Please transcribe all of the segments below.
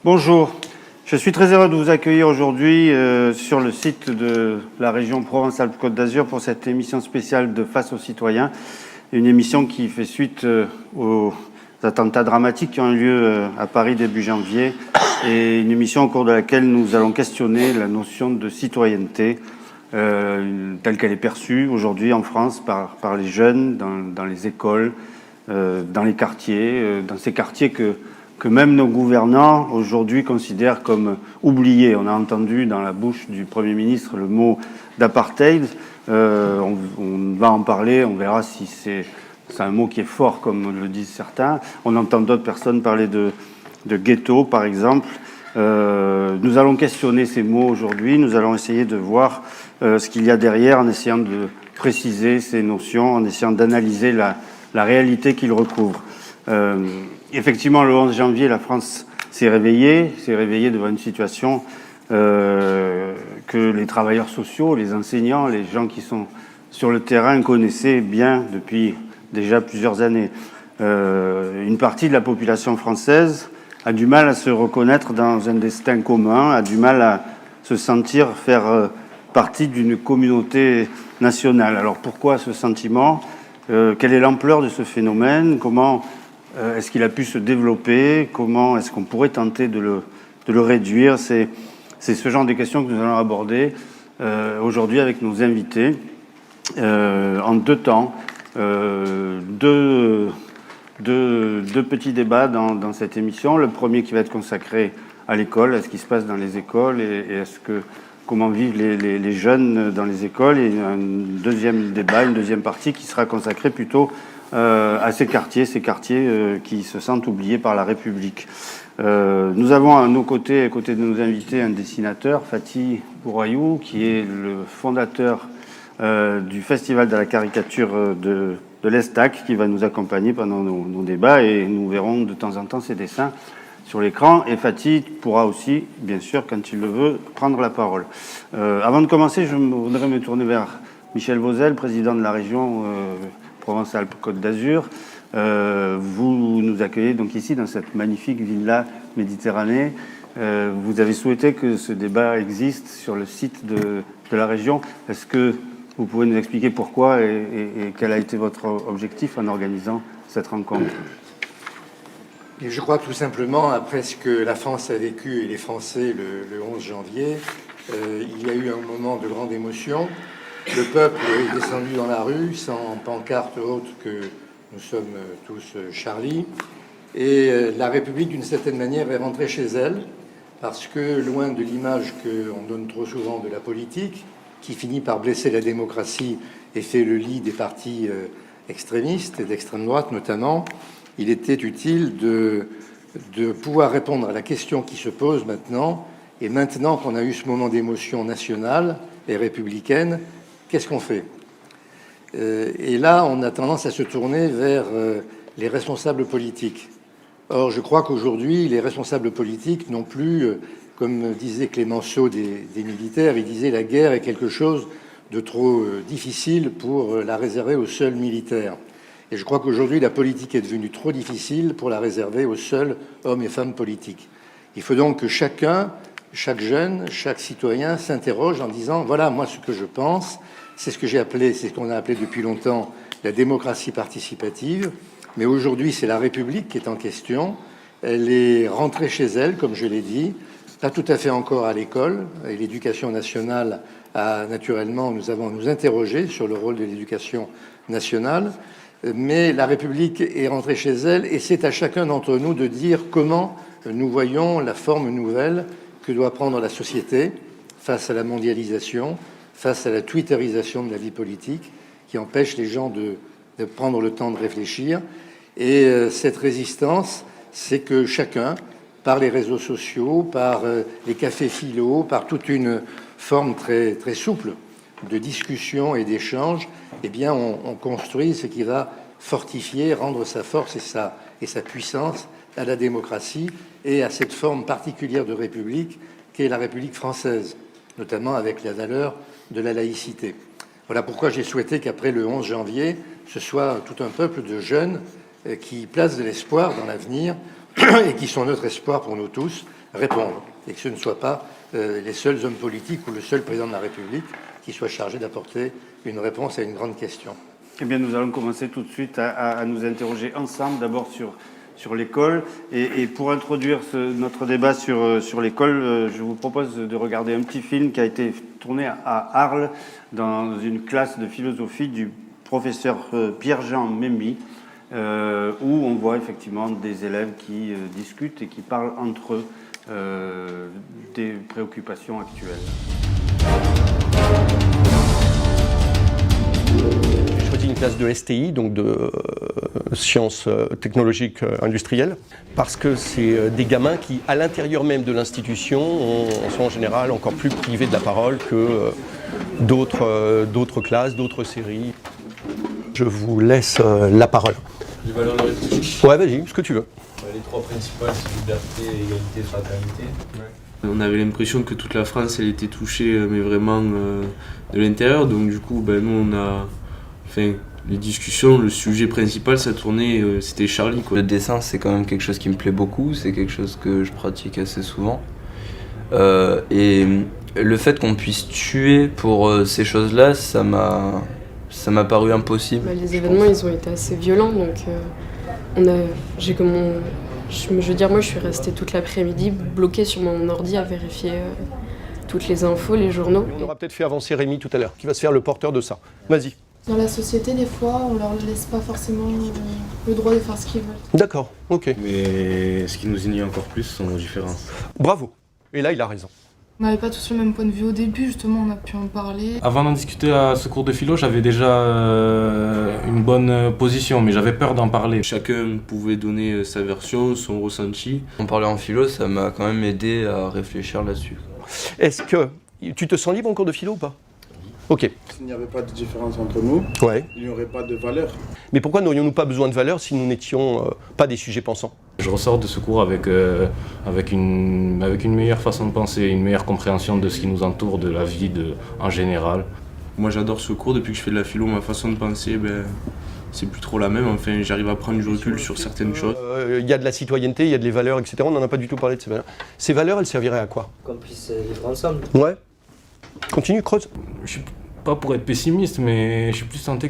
Bonjour, je suis très heureux de vous accueillir aujourd'hui sur le site de la région Provence-Alpes-Côte d'Azur pour cette émission spéciale de Face aux citoyens, une émission qui fait suite aux attentats dramatiques qui ont eu lieu à Paris début janvier et une émission au cours de laquelle nous allons questionner la notion de citoyenneté telle qu'elle est perçue aujourd'hui en France par les jeunes, dans les écoles, dans les quartiers, dans ces quartiers que même nos gouvernants aujourd'hui considèrent comme oubliés. On a entendu dans la bouche du Premier ministre le mot d'apartheid. On va en parler, on verra si c'est un mot qui est fort comme le disent certains. On entend d'autres personnes parler de ghetto par exemple. Nous allons questionner ces mots aujourd'hui, nous allons essayer de voir ce qu'il y a derrière en essayant de préciser ces notions, en essayant d'analyser la réalité qu'ils recouvrent. Effectivement, le 11 janvier, la France s'est réveillée devant une situation que les travailleurs sociaux, les enseignants, les gens qui sont sur le terrain connaissaient bien depuis déjà plusieurs années. Une partie de la population française a du mal à se reconnaître dans un destin commun, a du mal à se sentir faire partie d'une communauté nationale. Alors pourquoi ce sentiment ? Quelle est l'ampleur de ce phénomène ? Comment est-ce qu'il a pu se développer ? Comment est-ce qu'on pourrait tenter de le réduire ? C'est ce genre de questions que nous allons aborder aujourd'hui avec nos invités en deux temps. Deux petits débats dans cette émission. Le premier qui va être consacré à l'école, à ce qui se passe dans les écoles et à comment vivent les jeunes dans les écoles, et un deuxième débat, une deuxième partie qui sera consacrée plutôt à ces quartiers qui se sentent oubliés par la République. Nous avons à nos côtés, à côté de nos invités, un dessinateur, Fatih Bourayou, qui est le fondateur du Festival de la caricature de l'Estac, qui va nous accompagner pendant nos débats, et nous verrons de temps en temps ses dessins sur l'écran, et Fatih pourra aussi, bien sûr, quand il le veut, prendre la parole. Avant de commencer, je voudrais me tourner vers Michel Vauzel, président de la région Provence-Alpes-Côte d'Azur. Vous nous accueillez donc ici dans cette magnifique villa Méditerranée. Vous avez souhaité que ce débat existe sur le site de la région. Est-ce que vous pouvez nous expliquer pourquoi et quel a été votre objectif en organisant cette rencontre ? Et je crois que tout simplement, après ce que la France a vécu et les Français le 11 janvier, il y a eu un moment de grande émotion. Le peuple est descendu dans la rue sans pancarte autre que « Nous sommes tous Charlie ». Et la République, d'une certaine manière, est rentrée chez elle, parce que loin de l'image qu'on donne trop souvent de la politique, qui finit par blesser la démocratie et fait le lit des partis extrémistes et d'extrême droite notamment, il était utile de pouvoir répondre à la question qui se pose maintenant. Et maintenant qu'on a eu ce moment d'émotion nationale et républicaine, qu'est-ce qu'on fait ? Et là, on a tendance à se tourner vers les responsables politiques. Or, je crois qu'aujourd'hui, les responsables politiques n'ont plus, comme disait Clémenceau des militaires, il disait « la guerre est quelque chose de trop difficile pour la réserver aux seuls militaires ». Et je crois qu'aujourd'hui, la politique est devenue trop difficile pour la réserver aux seuls hommes et femmes politiques. Il faut donc que chacun, chaque jeune, chaque citoyen s'interroge en disant « voilà, moi, ce que je pense, c'est ce qu'on a appelé depuis longtemps la démocratie participative. Mais aujourd'hui, c'est la République qui est en question. Elle est rentrée chez elle, comme je l'ai dit, pas tout à fait encore à l'école. Et l'éducation nationale a naturellement, nous avons à nous interroger sur le rôle de l'éducation nationale. Mais la République est rentrée chez elle, et c'est à chacun d'entre nous de dire comment nous voyons la forme nouvelle que doit prendre la société face à la mondialisation, face à la twitterisation de la vie politique, qui empêche les gens de prendre le temps de réfléchir. Et cette résistance, c'est que chacun, par les réseaux sociaux, par les cafés philo, par toute une forme très, très souple de discussion et d'échange, eh bien, on construit ce qui va fortifier, rendre sa force et sa puissance à la démocratie et à cette forme particulière de république qu'est la République française, notamment avec la valeur de la laïcité. Voilà pourquoi j'ai souhaité qu'après le 11 janvier, ce soit tout un peuple de jeunes qui placent de l'espoir dans l'avenir et qui sont notre espoir pour nous tous, répondre et que ce ne soient pas les seuls hommes politiques ou le seul président de la République qui soit chargé d'apporter une réponse à une grande question. Eh bien, nous allons commencer tout de suite à nous interroger ensemble, d'abord sur l'école. Et pour introduire notre débat sur l'école, je vous propose de regarder un petit film qui a été tourné à Arles dans une classe de philosophie du professeur Pierre-Jean Memmi, où on voit effectivement des élèves qui discutent et qui parlent entre eux des préoccupations actuelles. J'ai choisi une classe de STI, donc de sciences technologiques industrielles, parce que c'est des gamins qui, à l'intérieur même de l'institution, sont en général encore plus privés de la parole que d'autres classes, d'autres séries. Je vous laisse la parole. Les valeurs de la République. Ouais, vas-y, ce que tu veux. Les trois principales, c'est liberté, égalité, fraternité. Ouais. On avait l'impression que toute la France, elle était touchée, mais vraiment de l'intérieur. Donc du coup, nous, on a... Enfin, les discussions, le sujet principal, ça tournait, c'était Charlie, quoi. Le dessin, c'est quand même quelque chose qui me plaît beaucoup. C'est quelque chose que je pratique assez souvent. Et le fait qu'on puisse tuer pour ces choses-là, ça m'a paru impossible. Les événements, ils ont été assez violents, donc moi je suis restée toute l'après-midi bloquée sur mon ordi à vérifier toutes les infos, les journaux. On aura peut-être fait avancer Rémi tout à l'heure, qui va se faire le porteur de ça. Vas-y. Dans la société, des fois, on leur laisse pas forcément le droit de faire ce qu'ils veulent. D'accord, ok. Mais ce qui nous unit encore plus sont nos différences. Bravo. Et là, il a raison. On n'avait pas tous le même point de vue au début, justement, on a pu en parler. Avant d'en discuter à ce cours de philo, j'avais déjà une bonne position, mais j'avais peur d'en parler. Chacun pouvait donner sa version, son ressenti. En parler en philo, ça m'a quand même aidé à réfléchir là-dessus. Est-ce que tu te sens libre en cours de philo ou pas? Ok. S'il n'y avait pas de différence entre nous, ouais. Il n'y aurait pas de valeur. Mais pourquoi n'aurions-nous pas besoin de valeur si nous n'étions pas des sujets pensants? Je ressors de ce cours avec une meilleure façon de penser, une meilleure compréhension de ce qui nous entoure, de la vie en général. Moi j'adore ce cours, depuis que je fais de la philo, ma façon de penser, c'est plus trop la même. Enfin, j'arrive à prendre du recul sur certaines choses. Il y a de la citoyenneté, il y a des valeurs, etc. On n'en a pas du tout parlé de ces valeurs. Ces valeurs, elles serviraient à quoi? Qu'on puisse vivre ensemble. Ouais. Continue, creuse. Je suis pas pour être pessimiste, mais je suis plus tenté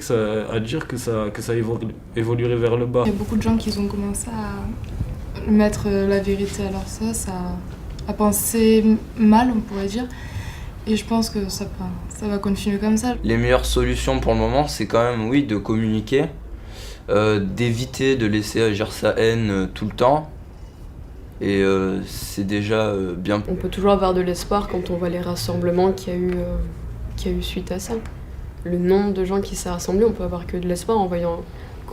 à dire que ça évoluerait vers le bas. Il y a beaucoup de gens qui ont commencé à mettre la vérité à leur sauce, à penser mal, on pourrait dire. Et je pense que ça va continuer comme ça. Les meilleures solutions pour le moment, c'est quand même, oui, de communiquer, d'éviter de laisser agir sa haine tout le temps. Et c'est déjà bien. On peut toujours avoir de l'espoir quand on voit les rassemblements qu'il y a eu suite à ça. Le nombre de gens qui s'est rassemblé, on peut avoir que de l'espoir en voyant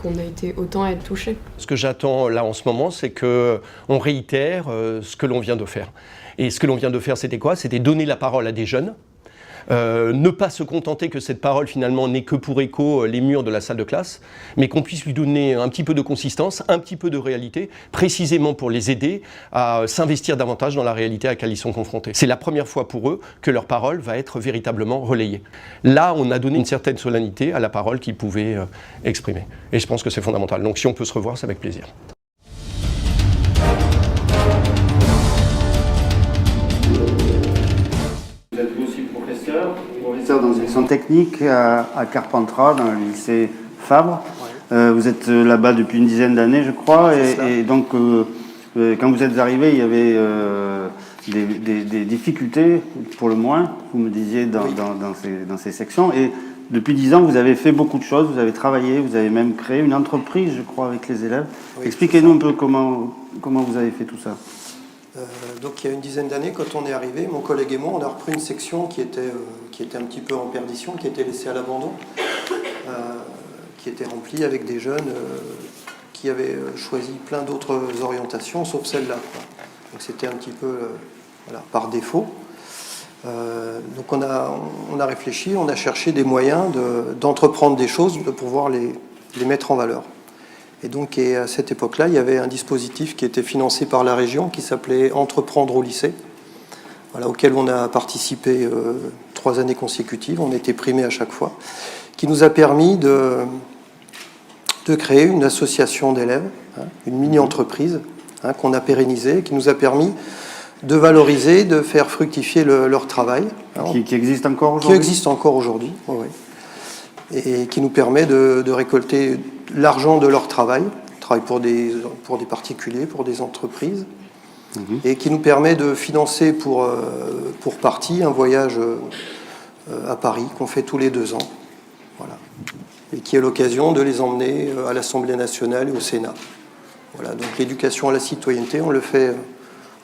qu'on a été autant à être touchés. Ce que j'attends là en ce moment, c'est qu'on réitère ce que l'on vient de faire. Et ce que l'on vient de faire, c'était quoi? C'était donner la parole à des jeunes. Ne pas se contenter que cette parole finalement n'ait que pour écho les murs de la salle de classe, mais qu'on puisse lui donner un petit peu de consistance, un petit peu de réalité, précisément pour les aider à s'investir davantage dans la réalité à laquelle ils sont confrontés. C'est la première fois pour eux que leur parole va être véritablement relayée. Là, on a donné une certaine solennité à la parole qu'ils pouvaient exprimer. Et je pense que c'est fondamental. Donc si on peut se revoir, c'est avec plaisir. Vous êtes aussi professeur dans une section technique à Carpentras, dans le lycée Fabre. Vous êtes là-bas depuis une dizaine d'années, je crois. Et donc, quand vous êtes arrivé, il y avait des difficultés, pour le moins, vous me disiez, dans ces sections. Et depuis 10 ans, vous avez fait beaucoup de choses. Vous avez travaillé, vous avez même créé une entreprise, je crois, avec les élèves. Oui, expliquez-nous un peu comment vous avez fait tout ça. Donc il y a une dizaine d'années, quand on est arrivé, mon collègue et moi, on a repris une section qui était un petit peu en perdition, qui était laissée à l'abandon, qui était remplie avec des jeunes qui avaient choisi plein d'autres orientations, sauf celle-là. Donc c'était un petit peu par défaut. Donc on a réfléchi, on a cherché des moyens d'entreprendre des choses, de pouvoir les mettre en valeur. Et donc à cette époque-là, il y avait un dispositif qui était financé par la région qui s'appelait Entreprendre au lycée, auquel on a participé 3 années consécutives, on était primés à chaque fois, qui nous a permis de créer une association d'élèves, une mini-entreprise qu'on a pérennisée, qui nous a permis de valoriser, de faire fructifier leur travail. Alors, Qui existe encore qui aujourd'hui? existe encore aujourd'hui, oui, oui. Et qui nous permet de récolter l'argent de leur travail. Ils travaillent pour des particuliers, pour des entreprises, et qui nous permet de financer pour partie un voyage à Paris qu'on fait tous les 2 ans. Voilà. Et qui est l'occasion de les emmener à l'Assemblée nationale et au Sénat. Voilà. Donc l'éducation à la citoyenneté, on le fait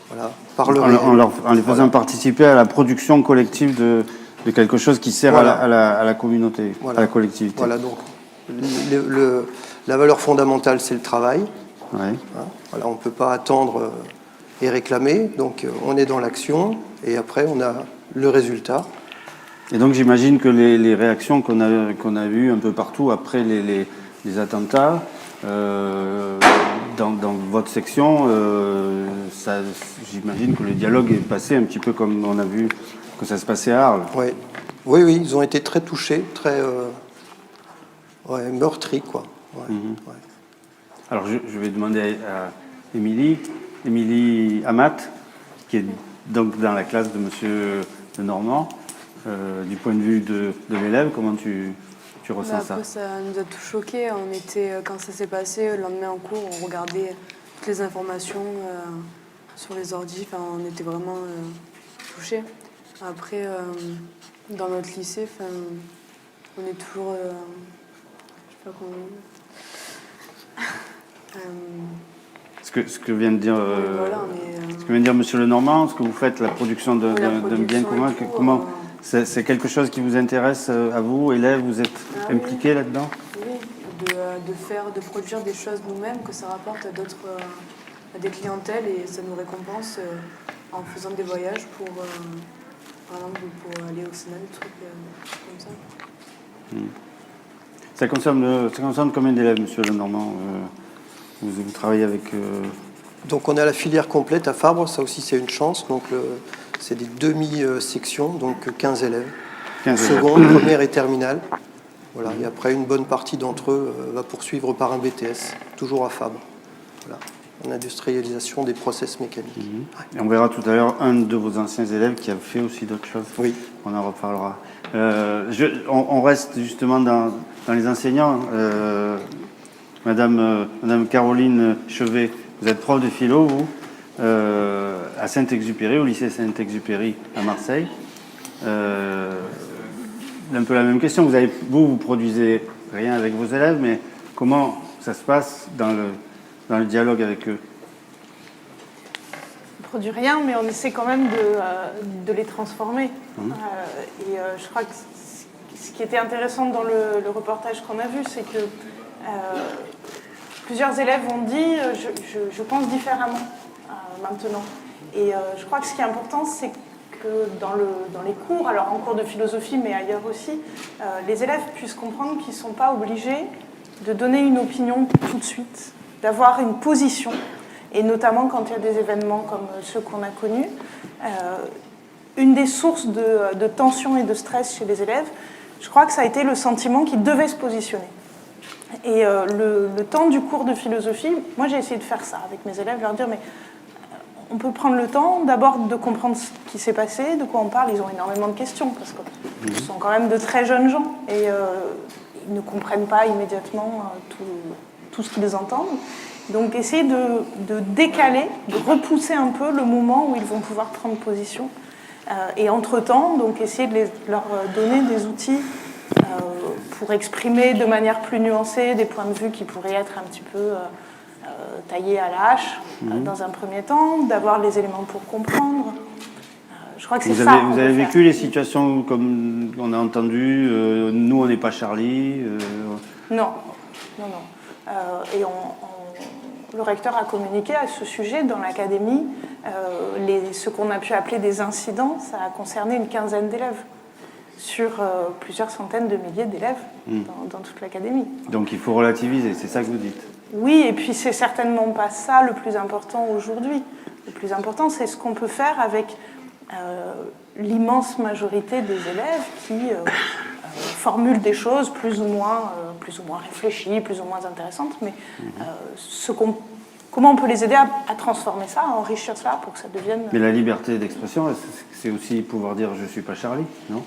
voilà, par le réel. En les faisant participer à la production collective de quelque chose qui sert Voilà. à la communauté, Voilà. à la collectivité. Voilà, donc la valeur fondamentale, c'est le travail. Ouais. Hein, voilà, on ne peut pas attendre et réclamer, donc on est dans l'action, et après on a le résultat. Et donc j'imagine que les réactions qu'on a vues un peu partout après les attentats, dans votre section, j'imagine que le dialogue est passé un petit peu comme on a vu que ça se passait à Arles. Ouais. Oui, ils ont été très touchés, très meurtris, quoi. Ouais, ouais. Alors je vais demander à Émilie Amat, qui est donc dans la classe de Monsieur Lenormand, du point de vue de l'élève, comment tu ressens ça? Après, ça nous a tout choqués. On était, quand ça s'est passé, le lendemain en cours, on regardait toutes les informations sur les ordi. Enfin, on était vraiment touchés. Après, dans notre lycée, on est toujours... je sais pas comment... Ce que vient de dire, ce que vient de dire Monsieur Lenormand, ce que vous faites, la production d'un bien commun, comment c'est quelque chose qui vous intéresse à vous, élèves, vous êtes impliqués là-dedans? Oui, de produire des choses nous-mêmes, que ça rapporte à des clientèles et ça nous récompense en faisant des voyages pour aller au Sénat, des trucs comme ça. Ça concerne combien d'élèves, Monsieur Lenormand? Vous travaillez avec... Donc on a la filière complète à Fabre, ça aussi c'est une chance. Donc c'est des demi-sections, donc 15 élèves. 15 seconde, première et terminale. Voilà. Et après, une bonne partie d'entre eux va poursuivre par un BTS, toujours à Fabre. Voilà. En industrialisation des process mécaniques. Et on verra tout à l'heure un de vos anciens élèves qui a fait aussi d'autres choses. Oui. On en reparlera. On reste justement dans les enseignants. Madame Caroline Chevet, vous êtes prof de philo, vous, à Saint-Exupéry, au lycée Saint-Exupéry à Marseille. Un peu la même question. Vous produisez rien avec vos élèves, mais comment ça se passe dans le dialogue avec eux? On ne produit rien, mais on essaie quand même de les transformer. Je crois que ce qui était intéressant dans le reportage qu'on a vu, c'est que plusieurs élèves ont dit je pense différemment maintenant. Et je crois que ce qui est important, c'est que dans les cours, alors en cours de philosophie, mais ailleurs aussi, les élèves puissent comprendre qu'ils ne sont pas obligés de donner une opinion tout de suite, d'avoir une position. Et notamment quand il y a des événements comme ceux qu'on a connus, une des sources de tension et de stress chez les élèves, je crois que ça a été le sentiment qu'ils devaient se positionner. Et le temps du cours de philosophie, moi j'ai essayé de faire ça avec mes élèves, leur dire mais on peut prendre le temps d'abord de comprendre ce qui s'est passé, de quoi on parle. Ils ont énormément de questions parce que ce sont quand même de très jeunes gens et ils ne comprennent pas immédiatement tout ce qu'ils entendent. Donc essayer de décaler, de repousser un peu le moment où ils vont pouvoir prendre position. Et entre-temps, donc essayer de leur donner des outils pour exprimer de manière plus nuancée des points de vue qui pourraient être un petit peu taillés à la hache dans un premier temps, d'avoir les éléments pour comprendre. Je crois que c'est ça. Vous avez vécu les situations comme on a entendu, nous on n'est pas Charlie Non. Et le recteur a communiqué à ce sujet dans l'académie. Ce qu'on a pu appeler des incidents, ça a concerné une quinzaine d'élèves sur plusieurs centaines de milliers d'élèves dans toute l'académie. Donc il faut relativiser, c'est ça que vous dites? Oui, et puis c'est certainement pas ça le plus important aujourd'hui. Le plus important, c'est ce qu'on peut faire avec l'immense majorité des élèves qui formulent des choses plus ou moins réfléchies, plus ou moins intéressantes, mais ce qu'on comment on peut les aider à transformer ça, à enrichir cela pour que ça devienne... Mais la liberté d'expression, c'est aussi pouvoir dire « je suis pas Charlie », non?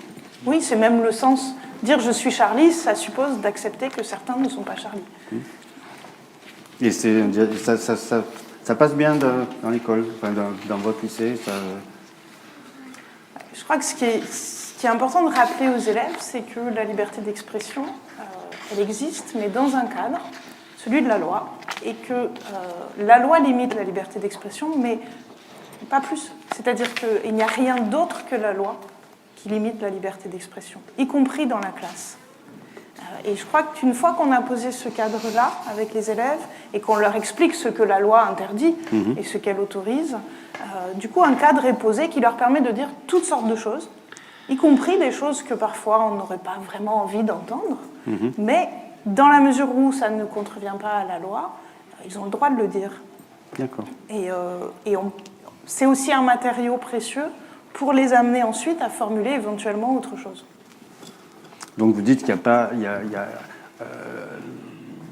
Oui, c'est même le sens. Dire « je suis Charlie », ça suppose d'accepter que certains ne sont pas Charlie. Et ça passe bien dans l'école, enfin, dans votre lycée ça... Je crois que ce qui est important de rappeler aux élèves, c'est que la liberté d'expression, elle existe, mais dans un cadre, celui de la loi, et que la loi limite la liberté d'expression, mais pas plus. C'est-à-dire qu'il n'y a rien d'autre que la loi qui limite la liberté d'expression, y compris dans la classe. Et je crois qu'une fois qu'on a posé ce cadre-là avec les élèves et qu'on leur explique ce que la loi interdit et ce qu'elle autorise, du coup un cadre est posé qui leur permet de dire toutes sortes de choses, y compris des choses que parfois on n'aurait pas vraiment envie d'entendre, mais dans la mesure où ça ne contrevient pas à la loi, ils ont le droit de le dire. D'accord. Et c'est aussi un matériau précieux pour les amener ensuite à formuler éventuellement autre chose. Donc vous dites qu'il n'y a pas...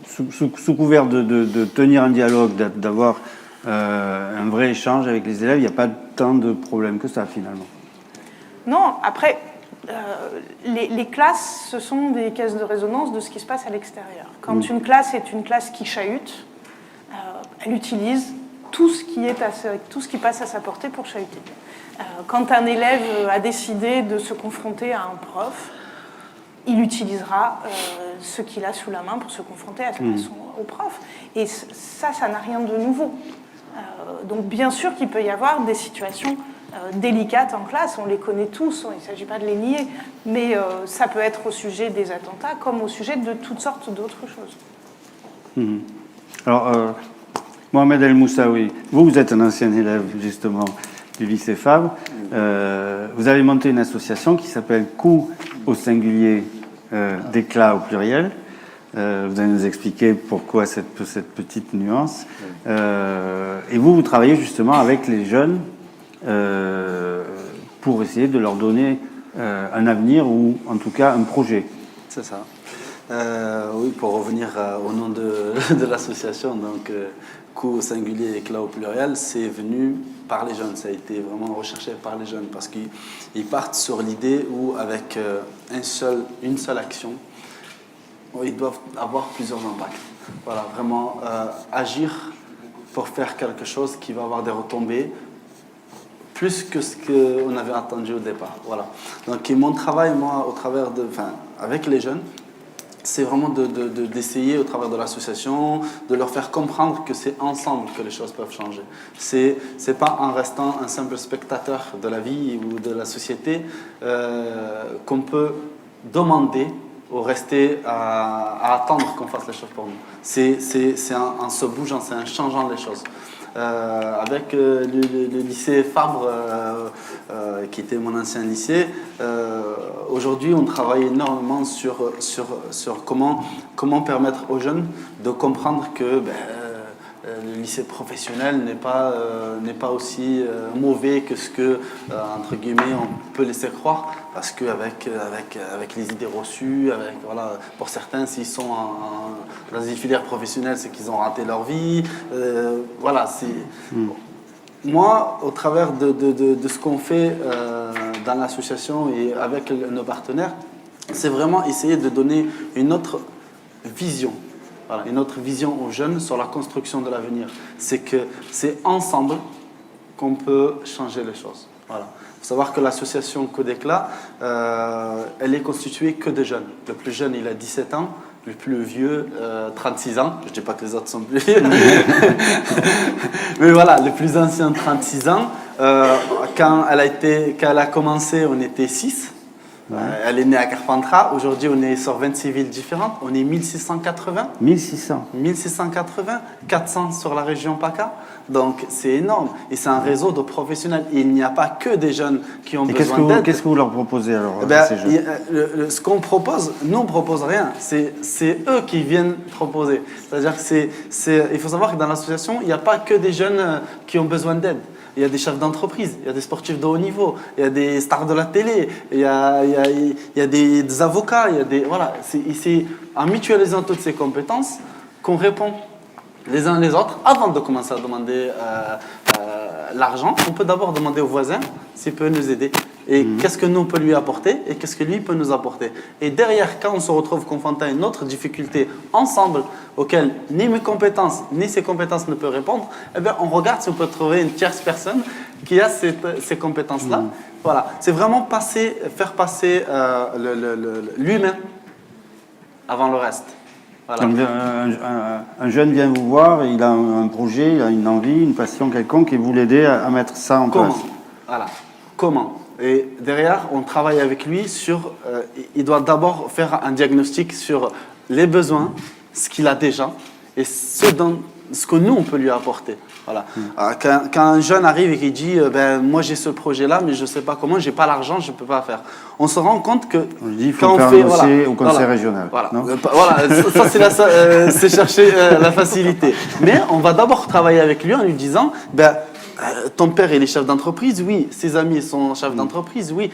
sous couvert de tenir un dialogue, d'avoir un vrai échange avec les élèves, il n'y a pas tant de problèmes que ça finalement. Non, après, les classes, ce sont des caisses de résonance de ce qui se passe à l'extérieur. Quand une classe est une classe qui chahute, elle utilise tout ce qui passe à sa portée pour chahuter. Quand un élève a décidé de se confronter à un prof, il utilisera ce qu'il a sous la main pour se confronter au prof. Et ça n'a rien de nouveau. Donc bien sûr qu'il peut y avoir des situations délicates en classe, on les connaît tous, il ne s'agit pas de les nier, mais ça peut être au sujet des attentats comme au sujet de toutes sortes d'autres choses. Alors, Mohamed El Moussaoui, vous êtes un ancien élève justement du lycée Fabre. Vous avez monté une association qui s'appelle Coup au singulier, d'éclat au pluriel. Vous allez nous expliquer pourquoi cette petite nuance. Et vous travaillez justement avec les jeunes pour essayer de leur donner un avenir ou en tout cas un projet. C'est ça. Oui, pour revenir au nom de l'association, donc Coup au singulier, éclat au pluriel, c'est venu par les jeunes. Ça a été vraiment recherché par les jeunes parce qu'ils partent sur l'idée où avec une seule action, ils doivent avoir plusieurs impacts. Voilà, vraiment agir pour faire quelque chose qui va avoir des retombées plus que ce qu'on avait attendu au départ. Voilà. Donc mon travail, moi, avec les jeunes, c'est vraiment d'essayer au travers de l'association, de leur faire comprendre que c'est ensemble que les choses peuvent changer. C'est pas en restant un simple spectateur de la vie ou de la société qu'on peut demander ou rester à attendre qu'on fasse les choses pour nous. C'est en se bougeant, c'est en changeant les choses. Avec le lycée Fabre, qui était mon ancien lycée, aujourd'hui on travaille énormément sur comment permettre aux jeunes de comprendre que le lycée professionnel n'est pas aussi mauvais que ce que, entre guillemets, on peut laisser croire, parce qu'avec les idées reçues, pour certains, s'ils sont dans une filière professionnelle, c'est qu'ils ont raté leur vie. Moi, au travers de ce qu'on fait dans l'association et avec nos partenaires, c'est vraiment essayer de donner une autre vision. Voilà, une autre vision aux jeunes sur la construction de l'avenir. C'est que c'est ensemble qu'on peut changer les choses. Voilà. Il faut savoir que l'association Coup d'éclat, elle est constituée que de jeunes. Le plus jeune, il a 17 ans. Le plus vieux, 36 ans. Je ne dis pas que les autres sont plus vieux. Mais voilà, le plus ancien, 36 ans. Quand elle a commencé, on était 6. Elle est née à Carpentras. Aujourd'hui, on est sur 26 villes différentes. On est 1680. 1680. 400 sur la région PACA. Donc, c'est énorme. Et c'est un réseau de professionnels. Et il n'y a pas que des jeunes qui ont besoin d'aide. Qu'est-ce que vous leur proposez alors à ces jeunes? Ce qu'on propose, nous, on ne propose rien. C'est eux qui viennent proposer. C'est-à-dire il faut savoir que dans l'association, il n'y a pas que des jeunes qui ont besoin d'aide. Il y a des chefs d'entreprise, il y a des sportifs de haut niveau, il y a des stars de la télé, il y a des avocats, voilà. C'est en mutualisant toutes ces compétences qu'on répond les uns les autres, avant de commencer à demander l'argent, on peut d'abord demander au voisin s'il peut nous aider. Et qu'est-ce que nous on peut lui apporter et qu'est-ce que lui peut nous apporter. Et derrière, quand on se retrouve confronté à une autre difficulté ensemble, auquel ni mes compétences ni ses compétences ne peuvent répondre, eh bien, on regarde si on peut trouver une tierce personne qui a ces compétences-là. Voilà, c'est vraiment faire passer l'humain avant le reste. Voilà. Donc, un jeune vient vous voir, il a un projet, il a une envie, une passion quelconque, et vous l'aidez à mettre ça en place. Voilà. Comment? Et derrière, on travaille avec lui sur... il doit d'abord faire un diagnostic sur les besoins, ce qu'il a déjà, et ce que nous, on peut lui apporter. Voilà. Quand un jeune arrive et qui dit moi j'ai ce projet-là, mais je ne sais pas comment, je n'ai pas l'argent, je ne peux pas faire. On se rend compte que quand on fait un dossier au conseil régional. Voilà, ça c'est chercher la facilité. Mais on va d'abord travailler avec lui en lui disant ton père il est chef d'entreprise, oui. Ses amis sont chefs d'entreprise, oui.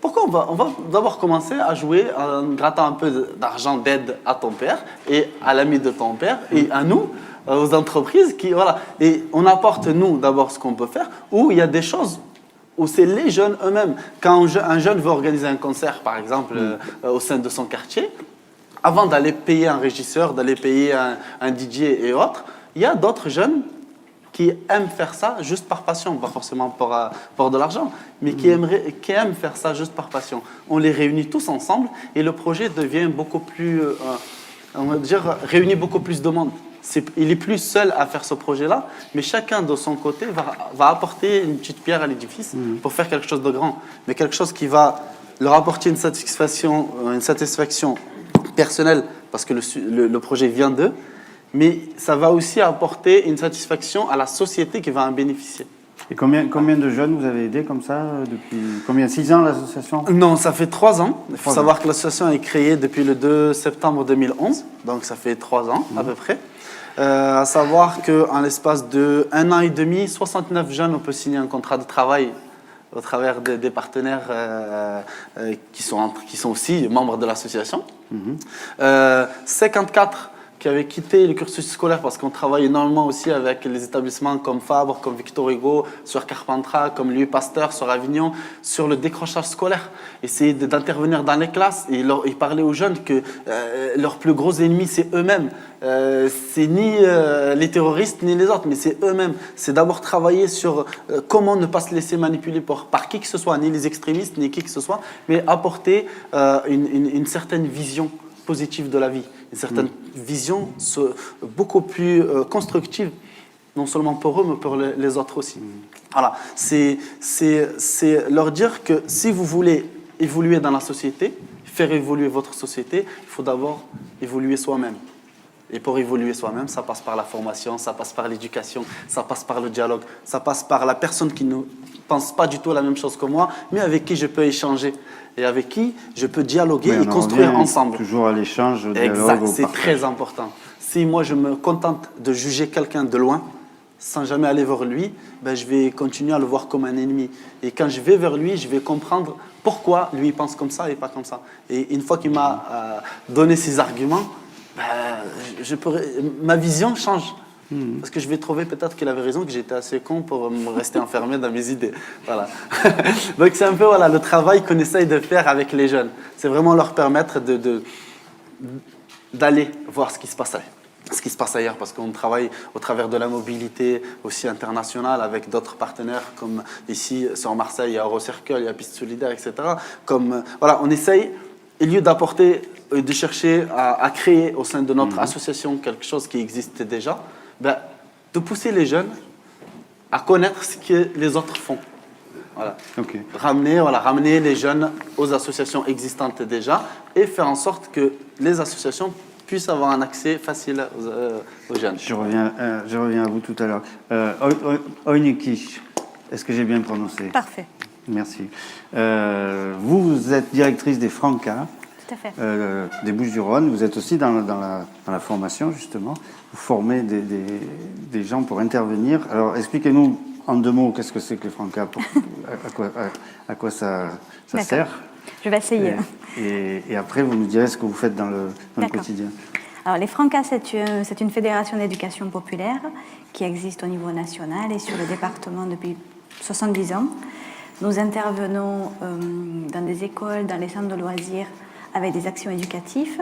Pourquoi on va d'abord commencer à jouer en grattant un peu d'argent d'aide à ton père et à l'ami de ton père et à nous, aux entreprises et on apporte nous d'abord ce qu'on peut faire, ou il y a des choses où c'est les jeunes eux-mêmes. Quand un jeune veut organiser un concert par exemple au sein de son quartier, avant d'aller payer un régisseur, d'aller payer un DJ et autres, il y a d'autres jeunes qui aiment faire ça juste par passion, pas forcément pour de l'argent, mais qui aiment faire ça juste par passion. On les réunit tous ensemble et le projet devient beaucoup plus, on va dire, réunit beaucoup plus de monde. Il est plus seul à faire ce projet-là, mais chacun de son côté va apporter une petite pierre à l'édifice pour faire quelque chose de grand, mais quelque chose qui va leur apporter une satisfaction personnelle parce que le projet vient d'eux, mais ça va aussi apporter une satisfaction à la société qui va en bénéficier. Et combien de jeunes vous avez aidé comme ça depuis combien? 6 ans l'association? Non, ça fait 3 ans. Il faut savoir que l'association est créée depuis le 2 septembre 2011, donc ça fait 3 ans à peu près. À savoir qu'en l'espace de 1 an et demi, 69 jeunes on peut signer un contrat de travail au travers des partenaires qui sont aussi membres de l'association. 54 qui avaient quitté le cursus scolaire parce qu'on travaille énormément aussi avec les établissements comme Fabre, comme Victor Hugo, sur Carpentras, comme Louis Pasteur, sur Avignon, sur le décrochage scolaire. Essayer d'intervenir dans les classes et parler aux jeunes que leur plus gros ennemi, c'est eux-mêmes. C'est ni les terroristes ni les autres, mais c'est eux-mêmes. C'est d'abord travailler sur comment ne pas se laisser manipuler par qui que ce soit, ni les extrémistes, ni qui que ce soit, mais apporter une certaine vision positive de la vie, une certaine vision beaucoup plus constructive, non seulement pour eux, mais pour les autres aussi. Voilà, c'est leur dire que si vous voulez évoluer dans la société, faire évoluer votre société, il faut d'abord évoluer soi-même. Et pour évoluer soi-même, ça passe par la formation, ça passe par l'éducation, ça passe par le dialogue, ça passe par la personne qui ne pense pas du tout la même chose que moi, mais avec qui je peux échanger et avec qui je peux dialoguer et construire ensemble. Toujours à l'échange, au dialogue, exact, au c'est partage. très important. Si moi je me contente de juger quelqu'un de loin, sans jamais aller vers lui, je vais continuer à le voir comme un ennemi. Et quand je vais vers lui, je vais comprendre pourquoi lui pense comme ça et pas comme ça. Et une fois qu'il m'a donné ses arguments, ma vision change. Parce que je vais trouver peut-être qu'il avait raison, que j'étais assez con pour me rester enfermé dans mes idées. Voilà. Donc c'est un peu le travail qu'on essaye de faire avec les jeunes. C'est vraiment leur permettre d'aller voir ce qui se passe ailleurs, parce qu'on travaille au travers de la mobilité aussi internationale avec d'autres partenaires, comme ici sur Marseille, il y a Eurocircle, il y a Piste Solidaire, etc. On essaye, au lieu d'apporter, de chercher à créer au sein de notre association quelque chose qui existe déjà, de pousser les jeunes à connaître ce que les autres font. Voilà. Okay. Ramener les jeunes aux associations existantes déjà et faire en sorte que les associations puissent avoir un accès facile aux jeunes. Je reviens à vous tout à l'heure. Oyniki, est-ce que j'ai bien prononcé? Parfait. Merci. Vous êtes directrice des Francas. Tout à fait. Des Bouches-du-Rhône. Vous êtes aussi dans la formation, justement. Vous formez des gens pour intervenir. Alors, expliquez-nous en 2 mots qu'est-ce que c'est que les Francas, à quoi ça sert. Je vais essayer. Et après, vous nous direz ce que vous faites dans le quotidien. Alors, les Francas, c'est une fédération d'éducation populaire qui existe au niveau national et sur le département depuis 70 ans. Nous intervenons dans des écoles, dans les centres de loisirs avec des actions éducatives.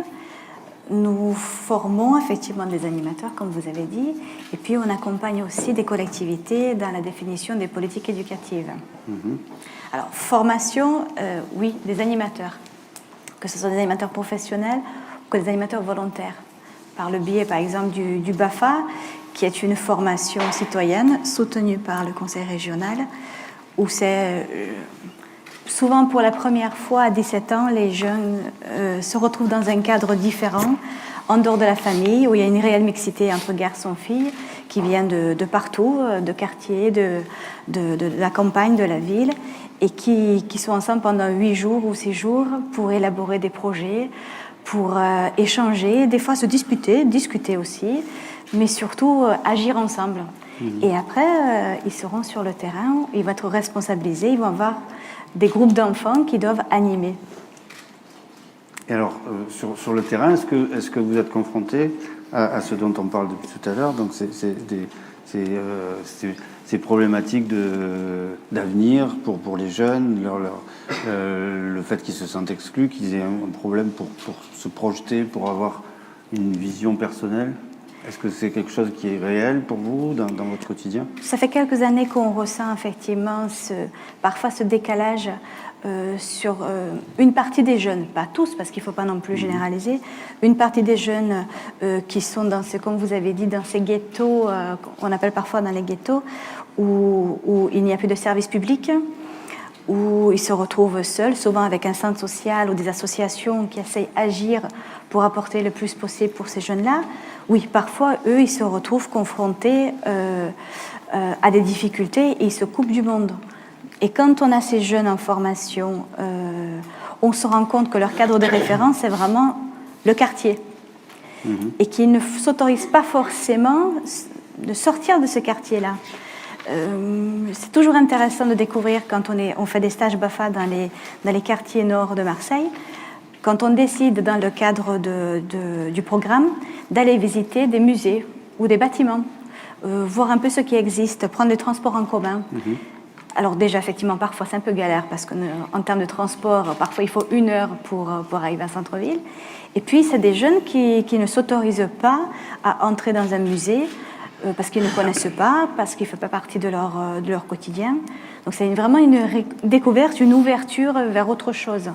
Nous formons effectivement des animateurs, comme vous avez dit, et puis on accompagne aussi des collectivités dans la définition des politiques éducatives. Alors, formation, oui, des animateurs, que ce soit des animateurs professionnels ou que des animateurs volontaires, par le biais, par exemple, du BAFA, qui est une formation citoyenne soutenue par le conseil régional, où c'est souvent pour la première fois à 17 ans, les jeunes se retrouvent dans un cadre différent, en dehors de la famille, où il y a une réelle mixité entre garçons et filles, qui viennent de partout, de quartiers, de la campagne, de la ville, et qui sont ensemble pendant 8 jours ou 6 jours pour élaborer des projets, pour échanger, des fois se discuter aussi, mais surtout agir ensemble. Et après, ils seront sur le terrain, ils vont être responsabilisés, ils vont avoir des groupes d'enfants qui doivent animer. Et alors, sur le terrain, est-ce que vous êtes confronté à ce dont on parle depuis tout à l'heure, donc ces problématiques d'avenir pour les jeunes, le fait qu'ils se sentent exclus, qu'ils aient un problème pour se projeter, pour avoir une vision personnelle? Est-ce que c'est quelque chose qui est réel pour vous dans votre quotidien? Ça fait quelques années qu'on ressent effectivement parfois ce décalage sur une partie des jeunes, pas tous parce qu'il ne faut pas non plus généraliser, une partie des jeunes qui sont dans comme vous avez dit, dans ces ghettos, on appelle parfois dans les ghettos, où il n'y a plus de service public, où ils se retrouvent seuls, souvent avec un centre social ou des associations qui essayent d'agir pour apporter le plus possible pour ces jeunes-là. Oui, parfois, eux, ils se retrouvent confrontés à des difficultés et ils se coupent du monde. Et quand on a ces jeunes en formation, on se rend compte que leur cadre de référence, c'est vraiment le quartier. Et qu'ils ne s'autorisent pas forcément de sortir de ce quartier-là. C'est toujours intéressant de découvrir quand on fait des stages BAFA dans les quartiers nord de Marseille, quand on décide dans le cadre du programme d'aller visiter des musées ou des bâtiments, voir un peu ce qui existe, prendre des transports en commun. Alors déjà, effectivement, parfois c'est un peu galère parce qu'en termes de transport, parfois il faut 1 heure pour arriver à centre-ville. Et puis, c'est des jeunes qui ne s'autorisent pas à entrer dans un musée parce qu'ils ne connaissent pas, parce qu'il ne fait pas partie de leur quotidien. Donc c'est vraiment une découverte, une ouverture vers autre chose.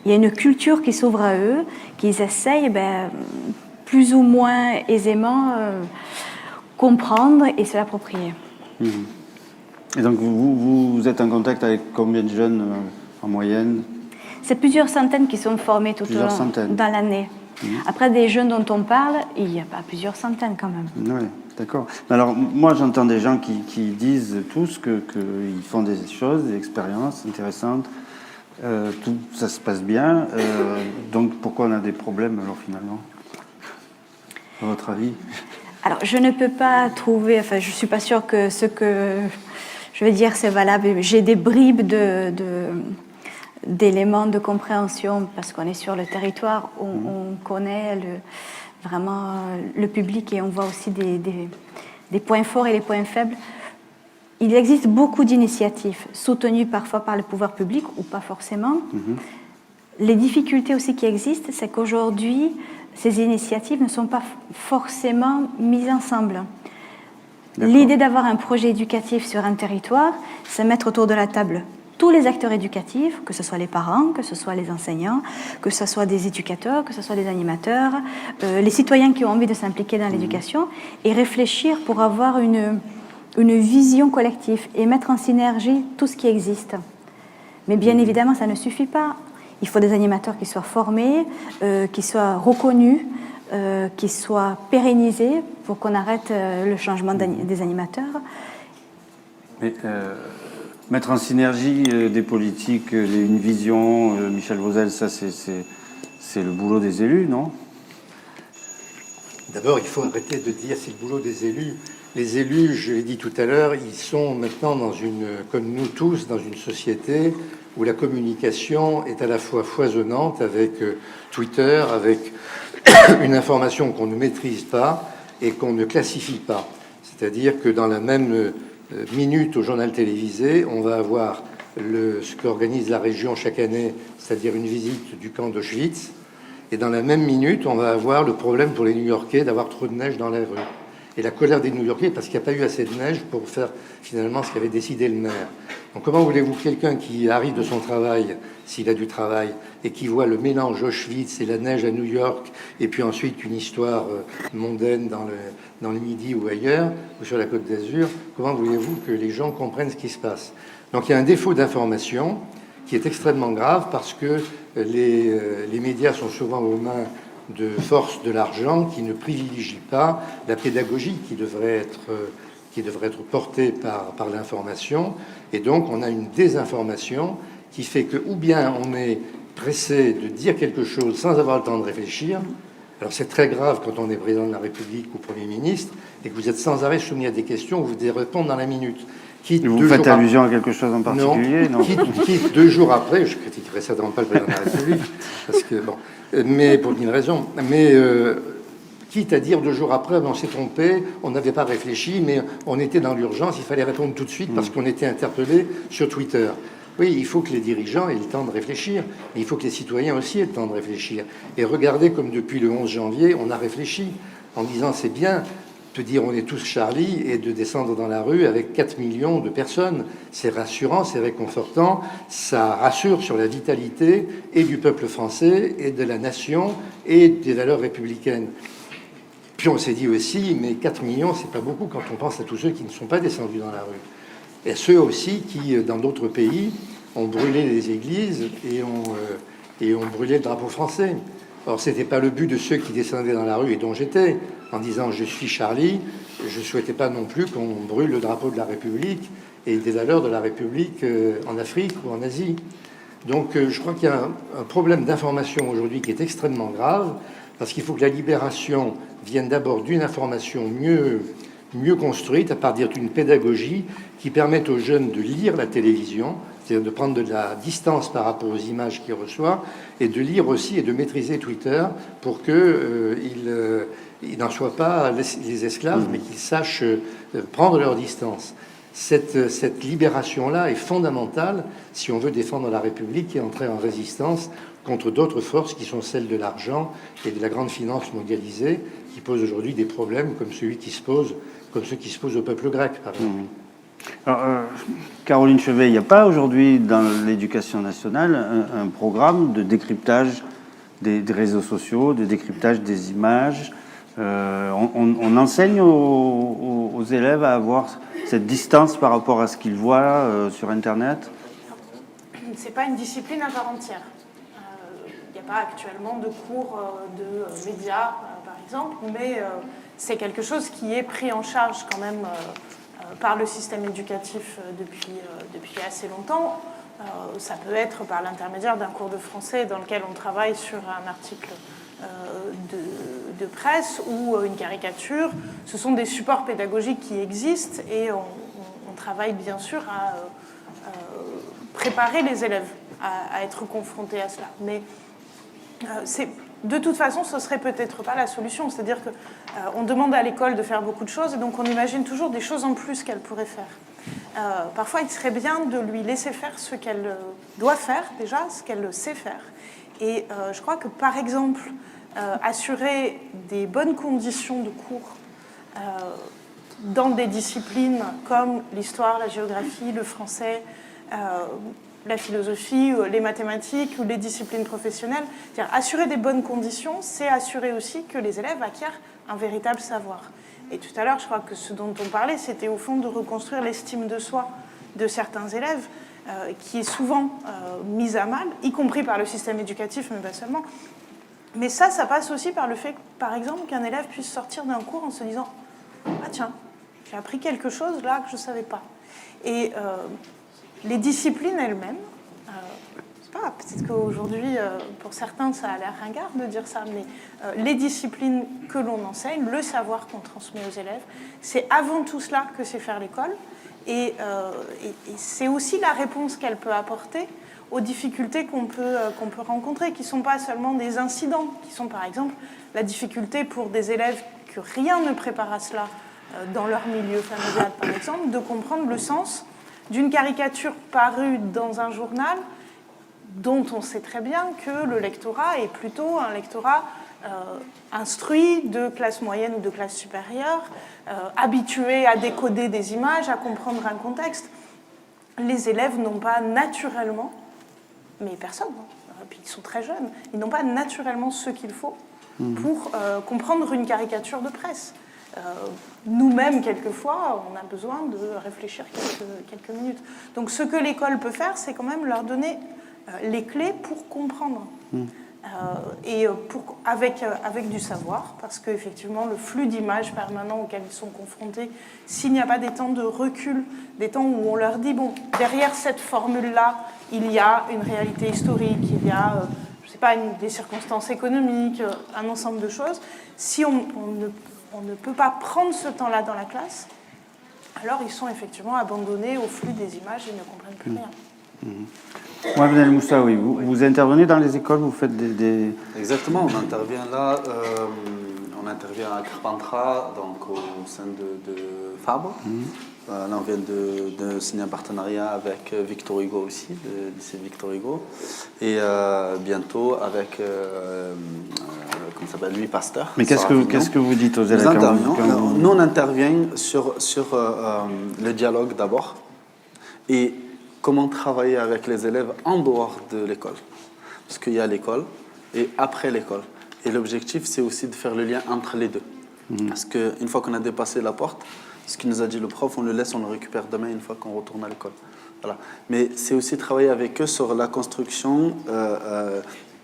Il y a une culture qui s'ouvre à eux, qu'ils essayent plus ou moins aisément comprendre et se l'approprier. Et donc vous êtes en contact avec combien de jeunes en moyenne? C'est plusieurs centaines qui sont formés tout au long dans l'année. Après, des jeunes dont on parle, il n'y a pas plusieurs centaines quand même. Oui, d'accord. Alors, moi, j'entends des gens qui disent tous qu'ils font des choses, des expériences intéressantes, tout ça se passe bien. Donc, pourquoi on a des problèmes, alors, finalement, à votre avis? Alors, je ne peux pas trouver... Enfin, je ne suis pas sûre que ce que je vais dire, c'est valable. J'ai des bribes d'éléments de compréhension parce qu'on est sur le territoire, on connaît vraiment le public et on voit aussi des points forts et des points faibles. Il existe beaucoup d'initiatives soutenues parfois par le pouvoir public ou pas forcément. Les difficultés aussi qui existent, c'est qu'aujourd'hui, ces initiatives ne sont pas forcément mises ensemble. L'idée d'avoir un projet éducatif sur un territoire, c'est mettre autour de la table tous les acteurs éducatifs, que ce soit les parents, que ce soit les enseignants, que ce soit des éducateurs, que ce soit des animateurs, les citoyens qui ont envie de s'impliquer dans l'éducation, et réfléchir pour avoir une vision collective et mettre en synergie tout ce qui existe. Mais bien évidemment, ça ne suffit pas. Il faut des animateurs qui soient formés, qui soient reconnus, qui soient pérennisés pour qu'on arrête le changement des animateurs. Mais, mettre en synergie des politiques, une vision, Michel Vauzel, ça c'est le boulot des élus, non? D'abord, il faut arrêter de dire c'est le boulot des élus. Les élus, je l'ai dit tout à l'heure, ils sont maintenant comme nous tous, dans une société où la communication est à la fois foisonnante avec Twitter, avec une information qu'on ne maîtrise pas et qu'on ne classifie pas. C'est-à-dire que dans la même minute au journal télévisé, on va avoir ce qu'organise la région chaque année, c'est-à-dire une visite du camp d'Auschwitz, et dans la même minute, on va avoir le problème pour les New-Yorkais d'avoir trop de neige dans la rue. Et la colère des New-Yorkais parce qu'il n'y a pas eu assez de neige pour faire finalement ce qu'avait décidé le maire. Donc comment voulez-vous que quelqu'un qui arrive de son travail, s'il a du travail, et qui voit le mélange Auschwitz et la neige à New York, et puis ensuite une histoire mondaine dans le Midi ou ailleurs, ou sur la Côte d'Azur, comment voulez-vous que les gens comprennent ce qui se passe? Donc il y a un défaut d'information qui est extrêmement grave parce que les médias sont souvent aux mains de force de l'argent qui ne privilégie pas la pédagogie qui devrait être portée par l'information. Et donc, on a une désinformation qui fait que, ou bien on est pressé de dire quelque chose sans avoir le temps de réfléchir. Alors, c'est très grave quand on est président de la République ou Premier ministre et que vous êtes sans arrêt soumis à des questions où vous devez répondre dans la minute. Vous faites allusion à quelque chose en particulier? Non. Quitte 2 jours après, je critiquerai certainement pas le président de la République, parce que, bon, mais pour une raison, mais quitte à dire 2 jours après, on s'est trompé, on n'avait pas réfléchi, mais on était dans l'urgence, il fallait répondre tout de suite parce qu'on était interpellé sur Twitter. Oui, il faut que les dirigeants aient le temps de réfléchir, mais il faut que les citoyens aussi aient le temps de réfléchir. Et regardez comme depuis le 11 janvier, on a réfléchi en disant c'est bien de dire on est tous Charlie et de descendre dans la rue avec 4 millions de personnes. C'est rassurant, c'est réconfortant, ça rassure sur la vitalité et du peuple français et de la nation et des valeurs républicaines. Puis on s'est dit aussi, mais 4 millions, c'est pas beaucoup quand on pense à tous ceux qui ne sont pas descendus dans la rue. Et ceux aussi qui, dans d'autres pays, ont brûlé les églises et ont brûlé le drapeau français. Or, ce n'était pas le but de ceux qui descendaient dans la rue et dont j'étais, en disant « je suis Charlie », je ne souhaitais pas non plus qu'on brûle le drapeau de la République et des valeurs de la République en Afrique ou en Asie. Donc je crois qu'il y a un problème d'information aujourd'hui qui est extrêmement grave, parce qu'il faut que la libération vienne d'abord d'une information mieux construite, à partir d'une pédagogie qui permette aux jeunes de lire la télévision, c'est-à-dire de prendre de la distance par rapport aux images qu'ils reçoivent, et de lire aussi et de maîtriser Twitter pour qu'ils n'en soient pas les esclaves, mais qu'ils sachent prendre leur distance. Cette libération-là est fondamentale si on veut défendre la République et entrer en résistance contre d'autres forces qui sont celles de l'argent et de la grande finance mondialisée, qui posent aujourd'hui des problèmes comme ceux qui se posent au peuple grec, par exemple. Alors, Caroline Chevet, il n'y a pas aujourd'hui dans l'éducation nationale un programme de décryptage des réseaux sociaux, de décryptage des images. On enseigne aux élèves à avoir cette distance par rapport à ce qu'ils voient sur Internet? C'est pas une discipline à part entière. Il n'y a pas actuellement de cours de médias, par exemple, mais c'est quelque chose qui est pris en charge quand même par le système éducatif depuis assez longtemps. Ça peut être par l'intermédiaire d'un cours de français dans lequel on travaille sur un article de presse ou une caricature. Ce sont des supports pédagogiques qui existent et on travaille bien sûr à préparer les élèves à être confrontés à cela. Mais de toute façon, ce ne serait peut-être pas la solution. C'est-à-dire qu'on demande à l'école de faire beaucoup de choses et donc on imagine toujours des choses en plus qu'elle pourrait faire. Parfois, il serait bien de lui laisser faire ce qu'elle doit faire déjà, ce qu'elle sait faire. Et je crois que, par exemple, assurer des bonnes conditions de cours dans des disciplines comme l'histoire, la géographie, le français, la philosophie, les mathématiques ou les disciplines professionnelles. Assurer des bonnes conditions, c'est assurer aussi que les élèves acquièrent un véritable savoir. Et tout à l'heure, je crois que ce dont on parlait, c'était au fond de reconstruire l'estime de soi de certains élèves, qui est souvent mise à mal, y compris par le système éducatif, mais pas seulement. Mais ça passe aussi par le fait, par exemple, qu'un élève puisse sortir d'un cours en se disant « Ah tiens, j'ai appris quelque chose là que je ne savais pas ». Et les disciplines elles-mêmes, peut-être qu'aujourd'hui, pour certains, ça a l'air ringard de dire ça, mais les disciplines que l'on enseigne, le savoir qu'on transmet aux élèves, c'est avant tout cela que c'est faire l'école. Et c'est aussi la réponse qu'elle peut apporter aux difficultés qu'on peut rencontrer, qui ne sont pas seulement des incidents, qui sont par exemple la difficulté pour des élèves que rien ne prépare à cela dans leur milieu familial, par exemple, de comprendre le sens d'une caricature parue dans un journal dont on sait très bien que le lectorat est plutôt un lectorat instruit de classe moyenne ou de classe supérieure, habitué à décoder des images, à comprendre un contexte. Les élèves n'ont pas naturellement, mais personne, puis ils sont très jeunes, ils n'ont pas naturellement ce qu'il faut pour comprendre une caricature de presse. Nous-mêmes, quelquefois, on a besoin de réfléchir quelques minutes. Donc ce que l'école peut faire, c'est quand même leur donner les clés pour comprendre. Avec du savoir, parce qu'effectivement, le flux d'images permanent auquel ils sont confrontés, s'il n'y a pas des temps de recul, des temps où on leur dit, bon, derrière cette formule-là, il y a une réalité historique, il y a, je sais pas, des circonstances économiques, un ensemble de choses, si on ne peut pas prendre ce temps-là dans la classe, alors ils sont effectivement abandonnés au flux des images et ne comprennent plus rien. Mohamed El Moussaoui, vous intervenez dans les écoles, vous faites des... Exactement, on intervient là, on intervient à Carpentras, donc au sein de Fabre. Là, on vient de signer un partenariat avec Victor Hugo aussi, le lycée Victor Hugo, et bientôt avec comment s'appelle, Louis Pasteur. Mais qu'est-ce que vous dites aux élèves? Nous, on intervient sur le dialogue d'abord, et comment travailler avec les élèves en dehors de l'école. Parce qu'il y a l'école et après l'école. Et l'objectif, c'est aussi de faire le lien entre les deux. Parce qu'une fois qu'on a dépassé la porte, ce qu'il nous a dit le prof, on le laisse, on le récupère demain une fois qu'on retourne à l'école. Voilà. Mais c'est aussi travailler avec eux sur la construction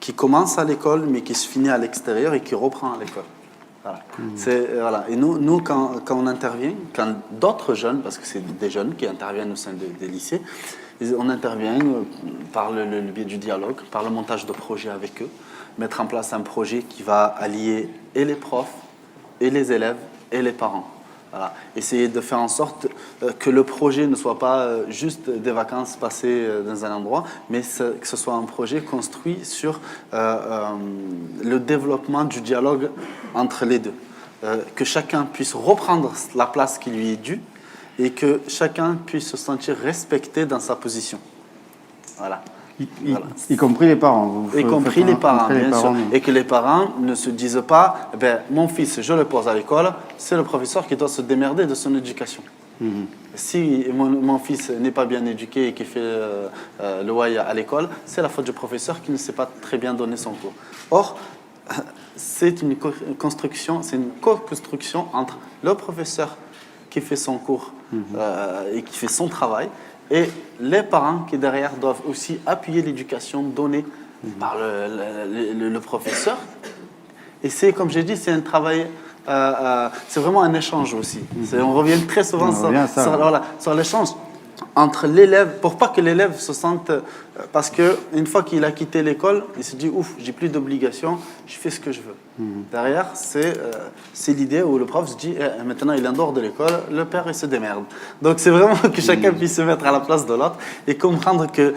qui commence à l'école, mais qui se finit à l'extérieur et qui reprend à l'école. Voilà. Voilà. Et nous quand on intervient, quand d'autres jeunes, parce que c'est des jeunes qui interviennent au sein des lycées, on intervient par le biais du dialogue, par le montage de projets avec eux, mettre en place un projet qui va allier et les profs, et les élèves, et les parents. Voilà. Essayer de faire en sorte que le projet ne soit pas juste des vacances passées dans un endroit, mais que ce soit un projet construit sur le développement du dialogue entre les deux. Que chacun puisse reprendre la place qui lui est due et que chacun puisse se sentir respecté dans sa position. Voilà. Y compris les parents. Y compris les parents, bien sûr. Et que les parents ne se disent pas, mon fils, je le pose à l'école, c'est le professeur qui doit se démerder de son éducation. Si mon fils n'est pas bien éduqué et qui fait le waï à l'école, c'est la faute du professeur qui ne sait pas très bien donner son cours. Or, c'est une co-construction entre le professeur qui fait son cours et qui fait son travail, et les parents qui derrière doivent aussi appuyer l'éducation donnée par le professeur. Et c'est, comme j'ai dit, c'est un travail, c'est vraiment un échange aussi. On revient très souvent sur l'échange entre l'élève, pour pas que l'élève se sente... Parce qu'une fois qu'il a quitté l'école, il se dit, ouf, j'ai plus d'obligations, je fais ce que je veux. Derrière, c'est l'idée où le prof se dit, maintenant il est en dehors de l'école, le père il se démerde. Donc c'est vraiment que chacun puisse se mettre à la place de l'autre et comprendre que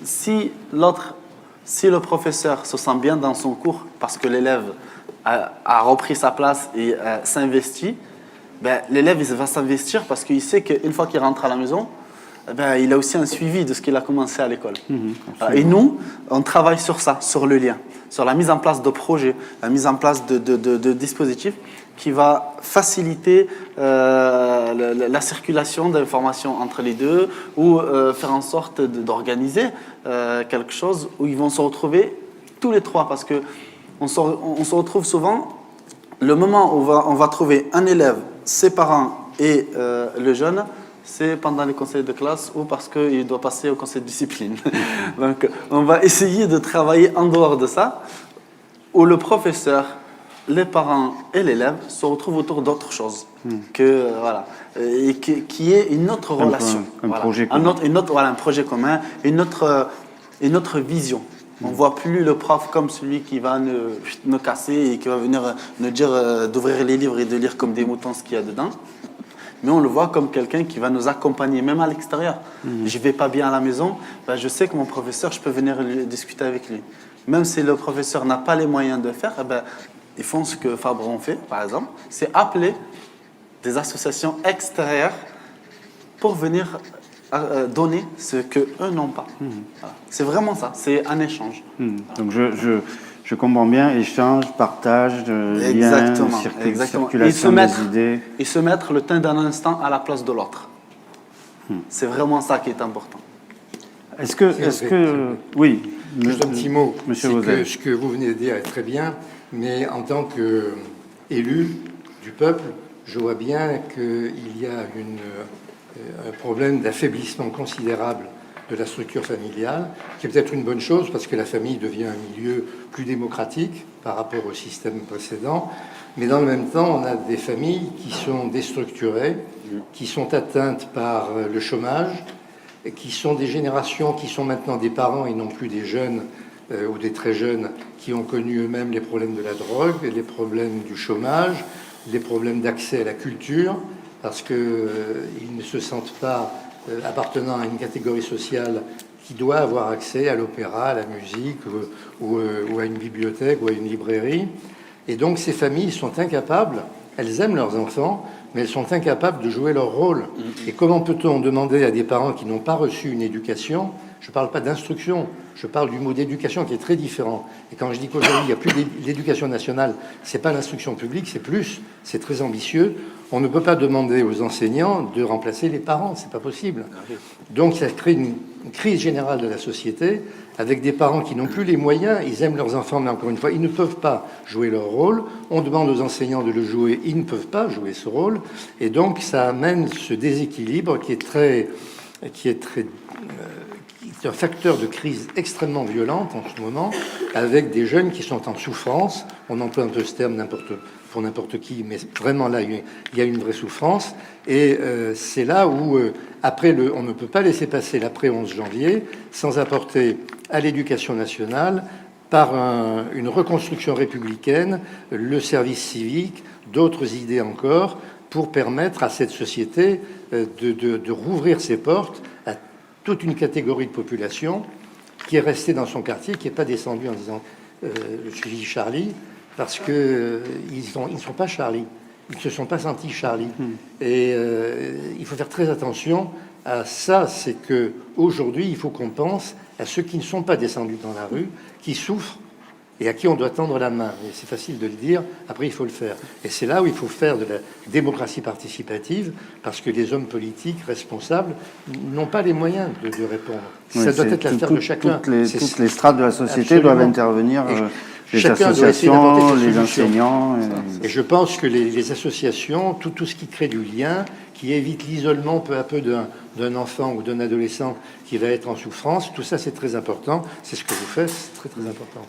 si le professeur se sent bien dans son cours parce que l'élève a repris sa place et s'investit, l'élève il va s'investir parce qu'il sait qu'une fois qu'il rentre à la maison, il a aussi un suivi de ce qu'il a commencé à l'école. Et nous, on travaille sur ça, sur le lien, sur la mise en place de projets, la mise en place de dispositifs qui va faciliter la circulation d'informations entre les deux ou faire en sorte d'organiser quelque chose où ils vont se retrouver tous les trois, parce qu'on se retrouve souvent, le moment où on va trouver un élève, ses parents et le jeune, c'est pendant les conseils de classe ou parce qu'il doit passer au conseil de discipline. Donc, on va essayer de travailler en dehors de ça, où le professeur, les parents et l'élève se retrouvent autour d'autre chose, et qui est une autre relation. Un projet commun. Un projet commun, une autre vision. On ne voit plus le prof comme celui qui va nous casser et qui va venir nous dire d'ouvrir les livres et de lire comme des moutons ce qu'il y a dedans. mais on le voit comme quelqu'un qui va nous accompagner, même à l'extérieur. Je ne vais pas bien à la maison, ben, je sais que mon professeur, je peux venir discuter avec lui. Même si le professeur n'a pas les moyens de le faire, eh ben, ils font ce que Fabron fait, par exemple, c'est appeler des associations extérieures pour venir donner ce qu'eux n'ont pas. Voilà. C'est vraiment ça, c'est un échange. Donc je comprends bien, échange, partage, lien, circulation des idées. Et se mettre le temps d'un instant à la place de l'autre. C'est vraiment ça qui est important. Est-ce que oui, juste un petit mot. Monsieur Vauzel. Ce que vous venez de dire est très bien, mais en tant qu'élu du peuple, je vois bien qu'il y a un problème d'affaiblissement considérable de la structure familiale, qui est peut-être une bonne chose parce que la famille devient un milieu plus démocratique par rapport au système précédent. Mais dans le même temps, on a des familles qui sont déstructurées, qui sont atteintes par le chômage, et qui sont des générations qui sont maintenant des parents et non plus des jeunes ou des très jeunes qui ont connu eux-mêmes les problèmes de la drogue, les problèmes du chômage, les problèmes d'accès à la culture, parce qu'ils ne se sentent pas appartenant à une catégorie sociale qui doit avoir accès à l'opéra, à la musique, ou à une bibliothèque, ou à une librairie. Et donc ces familles sont incapables, elles aiment leurs enfants, mais elles sont incapables de jouer leur rôle. Et comment peut-on demander à des parents qui n'ont pas reçu une éducation, je ne parle pas d'instruction, je parle du mot d'éducation qui est très différent. Et quand je dis qu'aujourd'hui, il n'y a plus l'éducation nationale, ce n'est pas l'instruction publique, c'est très ambitieux. On ne peut pas demander aux enseignants de remplacer les parents, c'est pas possible. Donc ça crée une crise générale de la société, avec des parents qui n'ont plus les moyens, ils aiment leurs enfants, mais encore une fois, ils ne peuvent pas jouer leur rôle. On demande aux enseignants de le jouer, ils ne peuvent pas jouer ce rôle. Et donc ça amène ce déséquilibre qui est un facteur de crise extrêmement violente en ce moment, avec des jeunes qui sont en souffrance. On emploie un peu ce terme pour n'importe qui, mais vraiment là, il y a une vraie souffrance. Et c'est là où, on ne peut pas laisser passer l'après 11 janvier sans apporter à l'éducation nationale, par une reconstruction républicaine, le service civique, d'autres idées encore, pour permettre à cette société de rouvrir ses portes à toute une catégorie de population qui est restée dans son quartier, qui n'est pas descendue en disant je suis Charlie, parce qu'ils ne sont pas Charlie, ils ne se sont pas sentis Charlie. Et il faut faire très attention à ça, c'est qu'aujourd'hui, il faut qu'on pense à ceux qui ne sont pas descendus dans la rue, qui souffrent et à qui on doit tendre la main. Et c'est facile de le dire, après il faut le faire. Et c'est là où il faut faire de la démocratie participative, parce que les hommes politiques responsables n'ont pas les moyens de répondre. Oui, ça doit être l'affaire de chacun. Toutes les strates de la société Absolument. doivent intervenir, les chacun doit essayer d'apporter associations, ses les solutions. enseignants. Et je pense que les associations, tout ce qui crée du lien, qui évite l'isolement peu à peu d'un enfant ou d'un adolescent qui va être en souffrance, tout ça c'est très important. C'est ce que vous faites, c'est très très important.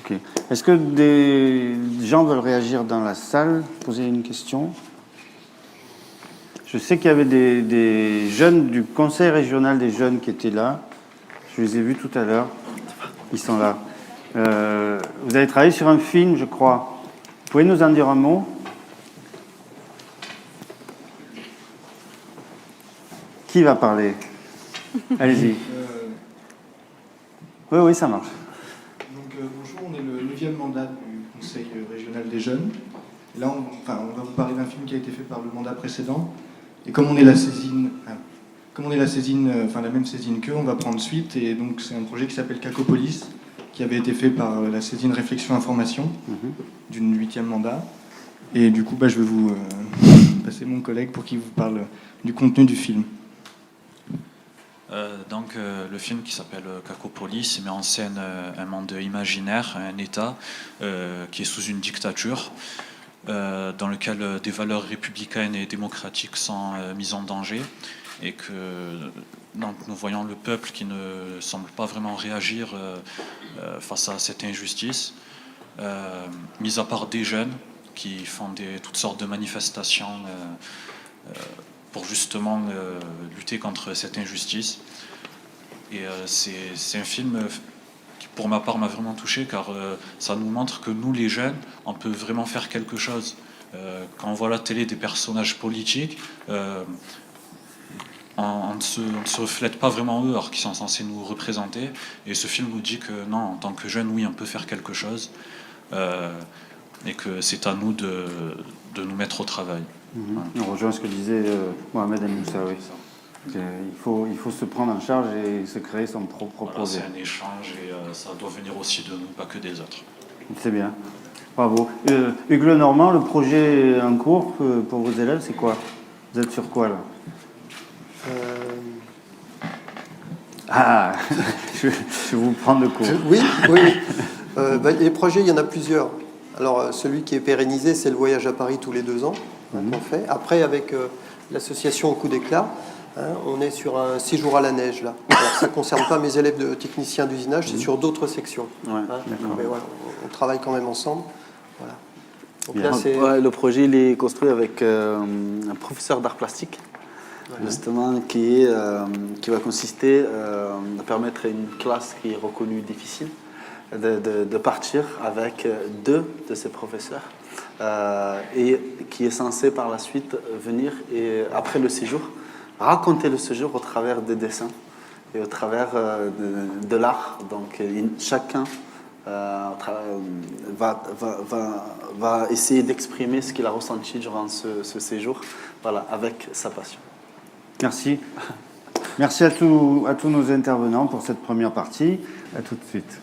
Ok. Est-ce que des gens veulent réagir dans la salle, poser une question? Je sais qu'il y avait des jeunes du Conseil régional des jeunes qui étaient là. Je les ai vus tout à l'heure. Ils sont là. Vous avez travaillé sur un film, je crois. Vous pouvez nous en dire un mot? Qui va parler? Allez-y. Oui, ça marche. Bonjour, on est le 9e mandat du Conseil régional des jeunes. Et là, on va vous parler d'un film qui a été fait par le mandat précédent. Et comme on est la même saisine qu'eux, on va prendre suite. Et donc, c'est un projet qui s'appelle Cacopolis, qui avait été fait par la saisine Réflexion Information d'une 8e mandat. Et du coup, je vais vous passer mon collègue pour qu'il vous parle du contenu du film. Le film qui s'appelle Cacopolis met en scène un monde imaginaire, un État qui est sous une dictature, dans lequel des valeurs républicaines et démocratiques sont mises en danger, et que donc, nous voyons le peuple qui ne semble pas vraiment réagir face à cette injustice, mis à part des jeunes qui font toutes sortes de manifestations pour justement lutter contre cette injustice. Et c'est un film qui, pour ma part, m'a vraiment touché, car ça nous montre que nous, les jeunes, on peut vraiment faire quelque chose. Quand on voit à la télé des personnages politiques, on ne se reflète pas vraiment en eux, alors qu'ils sont censés nous représenter. Et ce film nous dit que non, en tant que jeune, oui, on peut faire quelque chose, et que c'est à nous de nous mettre au travail. On rejoint ce que disait Mohamed El Moussaoui. Il faut se prendre en charge et se créer son propre projet. C'est un échange et ça doit venir aussi de nous, pas que des autres. C'est bien. Bravo. Hugues Lenormand, le projet en cours pour vos élèves, c'est quoi? Vous êtes sur quoi là? Ah, je vais vous prendre de court. Oui. Les projets, il y en a plusieurs. Alors, celui qui est pérennisé, c'est le voyage à Paris tous les 2 ans qu'on fait. Après, avec l'association Au coup d'éclat, on est sur un séjour à la neige là. Alors, ça ne concerne pas mes élèves de techniciens d'usinage, c'est sur d'autres sections. Mais voilà, on travaille quand même ensemble. Voilà. Donc là, le projet il est construit avec un professeur d'art plastique, justement, qui va consister à permettre à une classe qui est reconnue difficile de partir avec 2 de ses professeurs et qui est censé par la suite venir et après le séjour raconter le séjour au travers des dessins et au travers de l'art. Donc chacun va essayer d'exprimer ce qu'il a ressenti durant ce séjour, voilà, avec sa passion. Merci. Merci à tous nos intervenants pour cette première partie. À tout de suite.